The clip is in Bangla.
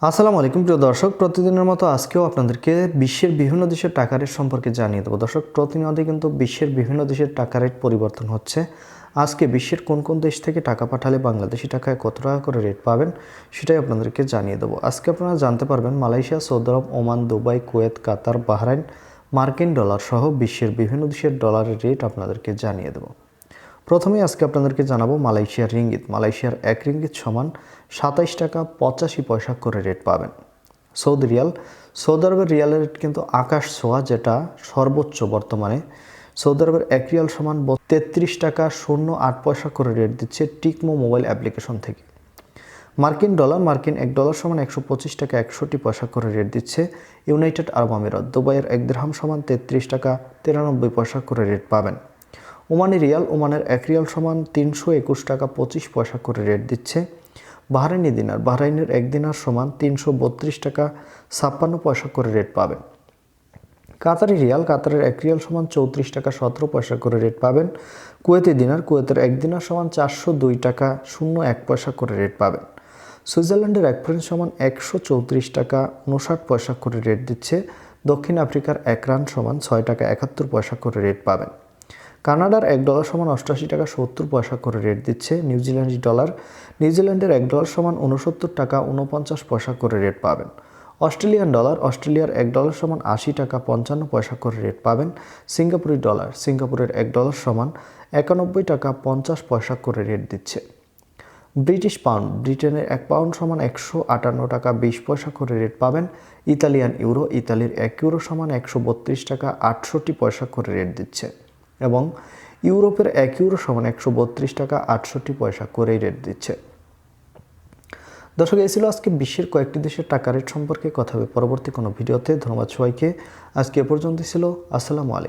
আসসালামু আলাইকুম প্রিয় দর্শক, প্রতিদিনের মতো আজকেও আপনাদেরকে বিশ্বের বিভিন্ন দেশের টাকা রেট সম্পর্কে জানিয়ে দেবো। দর্শক, প্রতিনিয়তই কিন্তু বিশ্বের বিভিন্ন দেশের টাকা রেট পরিবর্তন হচ্ছে। আজকে বিশ্বের কোন কোন দেশ থেকে টাকা পাঠালে বাংলাদেশি টাকায় কত টাকা করে রেট পাবেন সেটাই আপনাদেরকে জানিয়ে দেবো। আজকে আপনারা জানতে পারবেন মালয়েশিয়া, সৌদি আরব, ওমান, দুবাই, কুয়েত, কাতার, বাহরাইন, মার্কিন ডলার সহ বিশ্বের বিভিন্ন দেশের ডলারের রেট আপনাদেরকে জানিয়ে দেবো। প্রথমেই আজকে আপনাদেরকে জানাবো মালয়েশিয়ার রিঙ্গিত। মালয়েশিয়ার 1 রিঙ্গিত সমান 27 টাকা 85 পয়সা করে রেট পাবেন। সৌদি রিয়াল, সৌদি আরবের রিয়ালের রেট কিন্তু আকাশ ছোঁয়া, যেটা সর্বোচ্চ বর্তমানে। সৌদি আরবের 1 রিয়াল সমান 33 টাকা 08 পয়সা করে রেট দিচ্ছে টিকমো মোবাইল অ্যাপ্লিকেশন থেকে। মার্কিন ডলার, মার্কিন 1 ডলার সমান 125 টাকা 61 পয়সা করে রেট দিচ্ছে ইউনাইটেড আরব আমিরাত। দুবাইয়ের 1 দিরহাম সমান 33 টাকা 93 পয়সা করে রেট পাবেন। ওমানি রিয়াল, ওমানের 1 রিয়াল সমান 321 টাকা 25 পয়সা করে রেট দিচ্ছে বাহরাইনি দিনার। বাহরাইনের 1 দিনার সমান 332 টাকা 56 পয়সা করে রেট পাবেন। কাতারি রিয়াল, কাতারের 1 রিয়াল সমান 34 টাকা 17 পয়সা করে রেট পাবেন। কুয়েতি দিনার, কুয়েতের 1 দিনার সমান 402 টাকা 01 পয়সা করে রেট পাবেন। সুইজারল্যান্ডের 1 ফ্রাঙ্ক সমান 134 টাকা 59 পয়সা করে রেট দিচ্ছে। দক্ষিণ আফ্রিকার 1 রান সমান 6 টাকা 71 পয়সা করে রেট পাবেন। কানাডার 1 ডলার সমান 88 টাকা 70 পয়সা করে রেট দিচ্ছে নিউজিল্যান্ডি ডলার। নিউজিল্যান্ডের 1 ডলার সমান 69 টাকা 49 পয়সা করে রেট পাবেন। অস্ট্রেলিয়ান ডলার, অস্ট্রেলিয়ার 1 ডলার সমান 80 টাকা 55 পয়সা করে রেট পাবেন। সিঙ্গাপুরি ডলার, সিঙ্গাপুরের 1 ডলার সমান 91 টাকা 50 পয়সা করে রেট দিচ্ছে। ব্রিটিশ পাউন্ড, ব্রিটেনের 1 পাউন্ড সমান 158 টাকা 20 পয়সা করে রেট পাবেন। ইতালিয়ান ইউরো, ইতালির 1 ইউরো সমান 132 টাকা 68 পয়সা করে রেট দিচ্ছে। এবং ইউরোপের 1 ইউরো সমান 132 টাকা 68 পয়সা করেই রেট দিচ্ছে। দর্শক, এই ছিল আজকে বিশ্বের কয়েকটি দেশের টাকা রেট সম্পর্কে কথা হবে পরবর্তী কোনো ভিডিওতে। ধন্যবাদ সবাইকে। আজকে এ পর্যন্তই ছিল। আসসালামু আলাইকুম।